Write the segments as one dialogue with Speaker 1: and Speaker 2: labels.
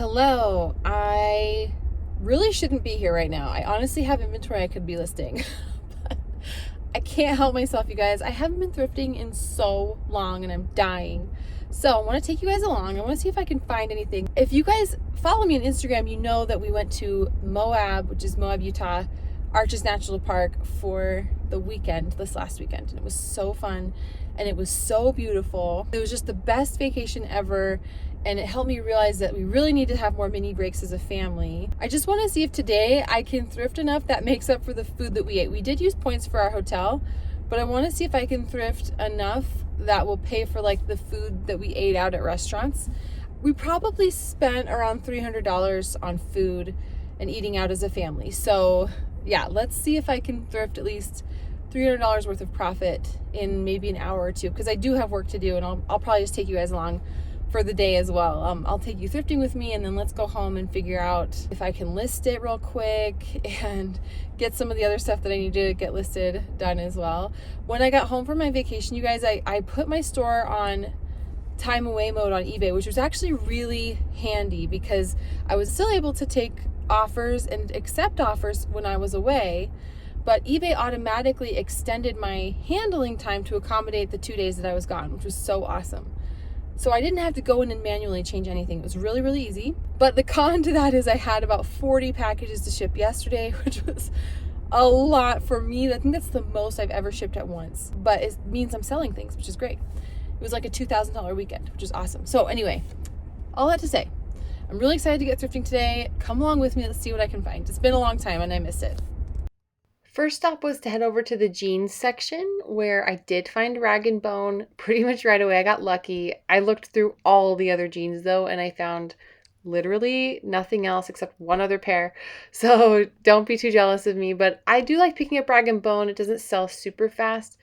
Speaker 1: Hello, I really shouldn't be here right now. I honestly have inventory I could be listing. But I can't help myself, you guys. I haven't been thrifting in so long and I'm dying. So I want to take you guys along. I want to see if I can find anything. If you guys follow me on Instagram, you know that we went to Moab, which is Moab, Utah, Arches National Park for the weekend, this last weekend. And it was so fun and it was so beautiful. It was just the best vacation ever. And it helped me realize that we really need to have more mini breaks as a family. I just want to see if today I can thrift enough that makes up for the food that we ate. We did use points for our hotel, but I want to see if I can thrift enough that will pay for like the food that we ate out at restaurants. We probably spent around $300 on food and eating out as a family. So yeah, let's see if I can thrift at least $300 worth of profit in maybe an hour or two, because I do have work to do, and I'll probably just take you guys along for the day as well. I'll take you thrifting with me, and then let's go home and figure out if I can list it real quick and get some of the other stuff that I need to get listed done as well. When I got home from my vacation, you guys, I put my store on time away mode on eBay, which was actually really handy because I was still able to take offers and accept offers when I was away, but eBay automatically extended my handling time to accommodate the 2 days that I was gone, which was so awesome. So I didn't have to go in and manually change anything. It was really, really easy. But the con to that is I had about 40 packages to ship yesterday, which was a lot for me. I think that's the most I've ever shipped at once. But it means I'm selling things, which is great. It was like a $2,000 weekend, which is awesome. So anyway, all that to say, I'm really excited to get thrifting today. Come along with me. Let's see what I can find. It's been a long time and I missed it. First stop was to head over to the jeans section, where I did find Rag & Bone pretty much right away. I got lucky. I looked through all the other jeans though, and I found literally nothing else except one other pair. So don't be too jealous of me, but I do like picking up Rag & Bone. It doesn't sell super fast.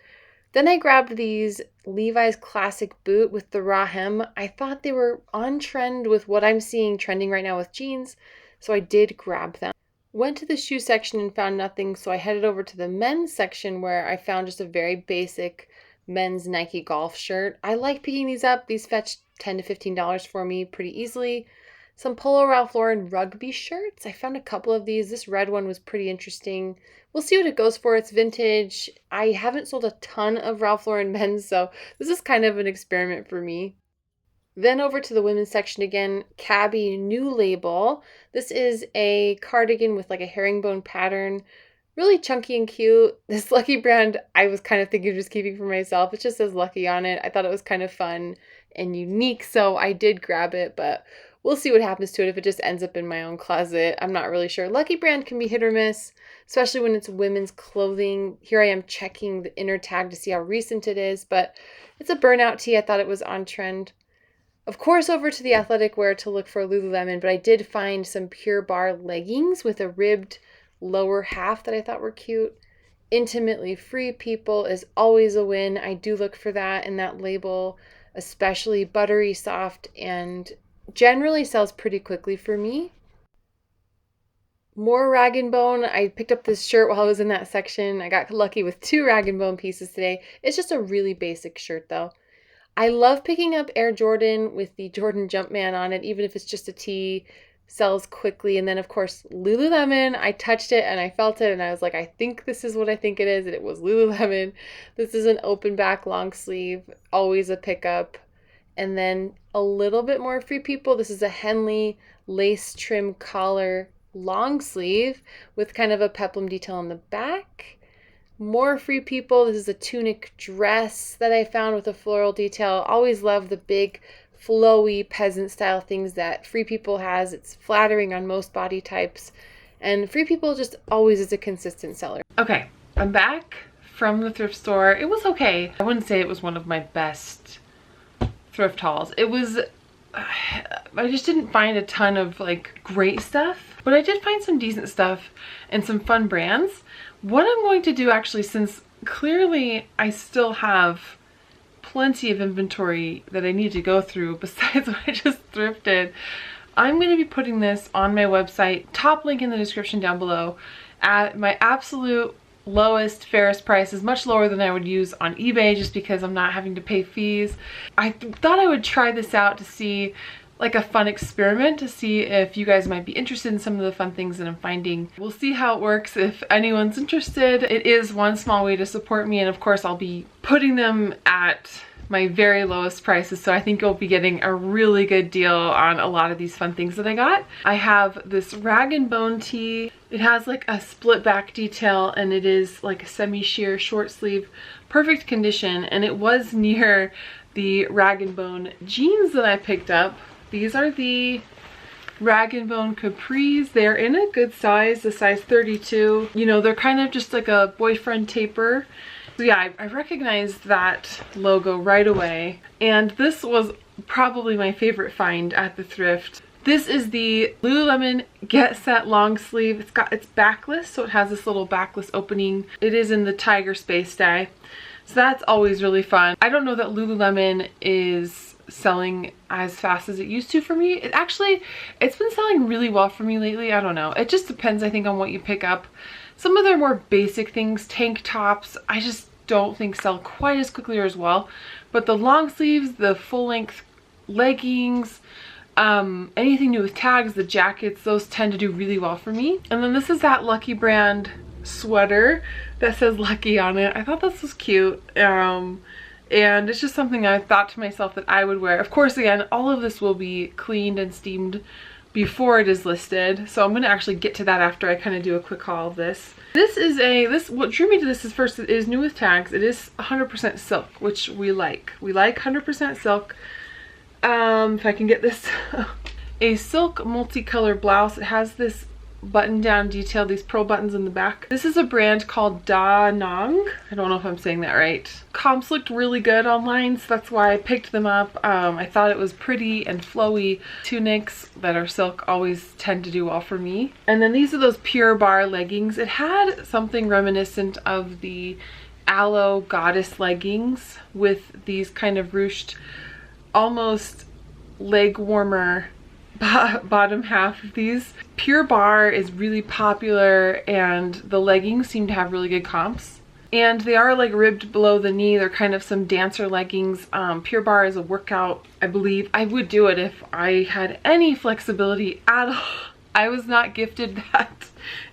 Speaker 1: Then I grabbed these Levi's classic boot with the raw hem. I thought they were on trend with what I'm seeing trending right now with jeans, so I did grab them. Went to the shoe section and found nothing, so I headed over to the men's section where I found just a very basic men's Nike golf shirt. I like picking these up. These fetched $10 to $15 for me pretty easily. Some Polo Ralph Lauren rugby shirts. I found a couple of these. This red one was pretty interesting. We'll see what it goes for. It's vintage. I haven't sold a ton of Ralph Lauren men's, so this is kind of an experiment for me. Then over to the women's section again, Cabby New Label. This is a cardigan with like a herringbone pattern. Really chunky and cute. This Lucky brand, I was kind of thinking of just keeping for myself. It just says Lucky on it. I thought it was kind of fun and unique, so I did grab it, but we'll see what happens to it if it just ends up in my own closet. I'm not really sure. Lucky brand can be hit or miss, especially when it's women's clothing. Here I am checking the inner tag to see how recent it is, but it's a burnout tee. I thought it was on trend. Of course, over to the athletic wear to look for Lululemon, but I did find some Pure Barre leggings with a ribbed lower half that I thought were cute. Intimately Free People is always a win. I do look for that in that label, especially buttery soft, and generally sells pretty quickly for me. More Rag & Bone. I picked up this shirt while I was in that section. I got lucky with 2 Rag & Bone pieces today. It's just a really basic shirt though. I love picking up Air Jordan with the Jordan Jumpman on it, even if it's just a tee, sells quickly. And then, of course, Lululemon. I touched it and I felt it and I was like, I think this is what I think it is. And it was Lululemon. This is an open back long sleeve, always a pickup. And then a little bit more Free People. This is a Henley lace trim collar long sleeve with kind of a peplum detail on the back. More Free People. This is a tunic dress that I found with a floral detail. Always love the big flowy peasant style things that Free People has. It's flattering on most body types, and Free People just always is a consistent seller. Okay, I'm back from the thrift store. It was okay. I wouldn't say it was one of my best thrift hauls. It was, I just didn't find a ton of like great stuff, but I did find some decent stuff and some fun brands. What I'm going to do actually, since clearly I still have plenty of inventory that I need to go through besides what I just thrifted, I'm going to be putting this on my website, top link in the description down below, at my absolute lowest, fairest price. Is much lower than I would use on eBay just because I'm not having to pay fees. I thought I would try this out to see like a fun experiment to see if you guys might be interested in some of the fun things that I'm finding. We'll see how it works if anyone's interested. It is one small way to support me, and of course I'll be putting them at my very lowest prices, so I think you'll be getting a really good deal on a lot of these fun things that I got. I have this Rag & Bone tee. It has like a split back detail, and it is like a semi-sheer short sleeve, perfect condition, and it was near the Rag & Bone jeans that I picked up. These are the Rag & Bone capris. They're in a good size, the size 32. You know, they're kind of just like a boyfriend taper. So yeah, I recognized that logo right away. And this was probably my favorite find at the thrift. This is the Lululemon Get Set long sleeve. It's backless, so it has this little backless opening. It is in the Tiger Space dye. So that's always really fun. I don't know that Lululemon is selling as fast as it used to for me. It's been selling really well for me lately. I don't know. It just depends, I think, on what you pick up. Some of their more basic things, tank tops, I just don't think sell quite as quickly or as well. But the long sleeves, the full length leggings, anything new with tags, the jackets, those tend to do really well for me. And then this is that Lucky brand sweater that says Lucky on it. I thought this was cute. And it's just something I thought to myself that I would wear. Of course, again, all of this will be cleaned and steamed before it is listed. So I'm going to actually get to that after I kind of do a quick haul of this. What drew me to this is first, it is new with tags. It is 100% silk, which we like. We like 100% silk. If I can get this, a silk multicolor blouse. It has this button down detail, these pearl buttons in the back. This is a brand called Da Nang. I don't know if I'm saying that right. Comps looked really good online, so that's why I picked them up. I thought it was pretty and flowy. Tunics that are silk always tend to do well for me. And then these are those Pure Barre leggings. It had something reminiscent of the Aloe Goddess leggings with these kind of ruched, almost leg warmer bottom half of these. Pure Barre is really popular, and the leggings seem to have really good comps. And they are like ribbed below the knee. They're kind of some dancer leggings. Pure Barre is a workout, I believe. I would do it if I had any flexibility at all. I was not gifted that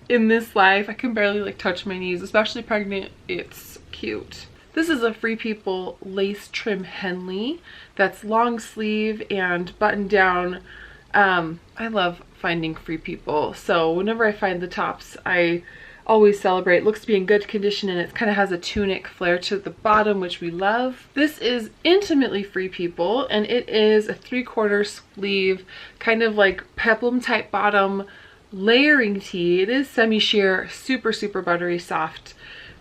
Speaker 1: in this life. I can barely like touch my knees, especially pregnant. It's cute. This is a Free People lace trim Henley that's long sleeve and button down. I love finding Free People, so whenever I find the tops, I always celebrate. It looks to be in good condition, and it kind of has a tunic flare to the bottom, which we love. This is intimately Free People, and it is a 3/4 sleeve, kind of like peplum type bottom layering tee. It is semi-sheer, super, super buttery soft.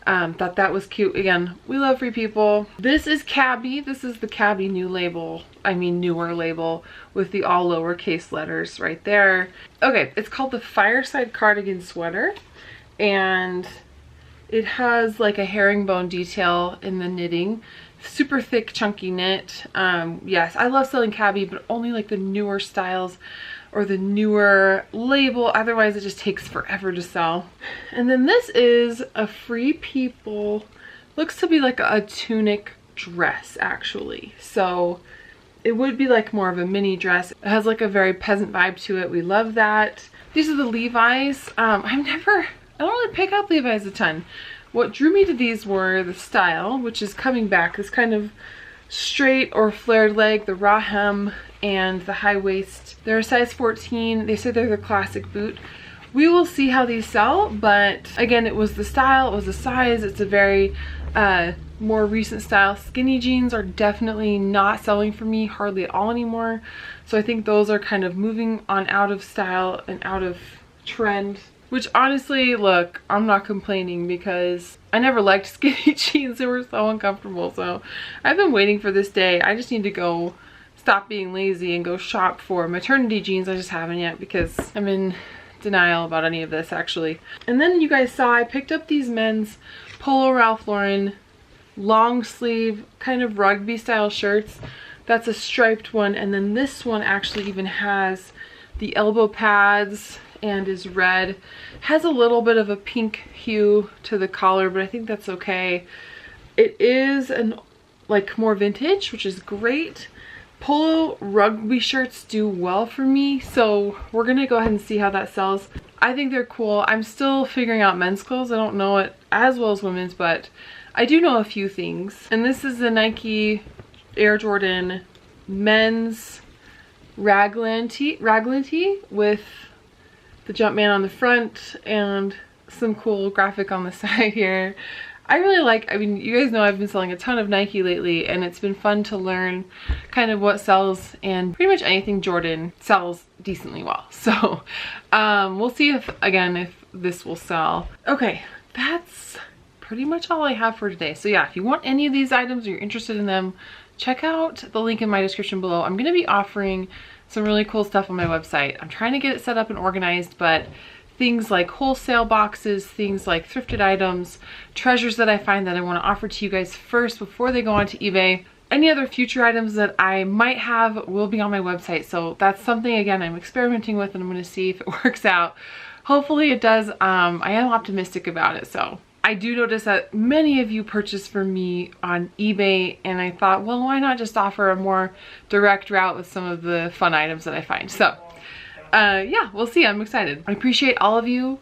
Speaker 1: Thought that was cute. Again, we love Free People. This is Cabby. This is the Cabby newer label with the all lowercase letters right there. Okay, it's called the Fireside Cardigan Sweater, and it has like a herringbone detail in the knitting. Super thick, chunky knit. Yes, I love selling Cabby, but only like the newer styles or the newer label. Otherwise, it just takes forever to sell. And then this is a Free People, looks to be like a tunic dress actually. So it would be like more of a mini dress. It has like a very peasant vibe to it. We love that. These are the Levi's. I don't really pick up Levi's a ton. What drew me to these were the style, which is coming back. This kind of straight or flared leg, the raw hem, and the high waist. They're a size 14. They say they're the classic boot. We will see how these sell, but again, it was the style, it was the size. It's a very more recent style. Skinny jeans are definitely not selling for me hardly at all anymore. So I think those are kind of moving on out of style and out of trend. Which honestly, look, I'm not complaining because I never liked skinny jeans. They were so uncomfortable. So I've been waiting for this day. I just need to go stop being lazy and go shop for maternity jeans. I just haven't yet because I'm in denial about any of this actually. And then you guys saw I picked up these men's Polo Ralph Lauren long sleeve kind of rugby style shirts. That's a striped one, and then this one actually even has the elbow pads and is red. Has a little bit of a pink hue to the collar, but I think that's okay. It is an like more vintage, which is great.
Speaker 2: Polo rugby shirts do well for me, so we're gonna go ahead and see how that sells. I think they're cool. I'm still figuring out men's clothes. I don't know it as well as women's, but I do know a few things. And this is the Nike Air Jordan men's raglan tee with the Jumpman on the front and some cool graphic on the side here. I really like, I mean, you guys know I've been selling a ton of Nike lately, and it's been fun to learn kind of what sells, and pretty much anything Jordan sells decently well. So we'll see if this will sell. Okay, that's pretty much all I have for today. So yeah, if you want any of these items or you're interested in them, check out the link in my description below. I'm going to be offering some really cool stuff on my website. I'm trying to get it set up and organized, but things like wholesale boxes, things like thrifted items, treasures that I find that I want to offer to you guys first before they go onto eBay. Any other future items that I might have will be on my website. So that's something, again, I'm experimenting with, and I'm going to see if it works out. Hopefully it does. I am optimistic about it. So I do notice that many of you purchase from me on eBay, and I thought, well, why not just offer a more direct route with some of the fun items that I find. So yeah, we'll see. I'm excited. I appreciate all of you.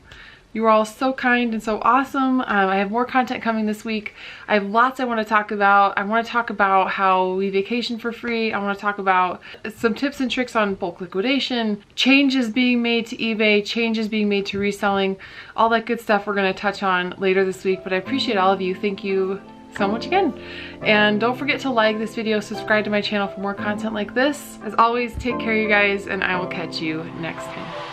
Speaker 2: You are all so kind and so awesome. I have more content coming this week. I have lots I want to talk about. I want to talk about how we vacation for free. I want to talk about some tips and tricks on bulk liquidation, changes being made to eBay, changes being made to reselling, all that good stuff we're going to touch on later this week. But I appreciate all of you. Thank you so much again. And don't forget to like this video, subscribe to my channel for more content like this. As always, take care, you guys, and I will catch you next time.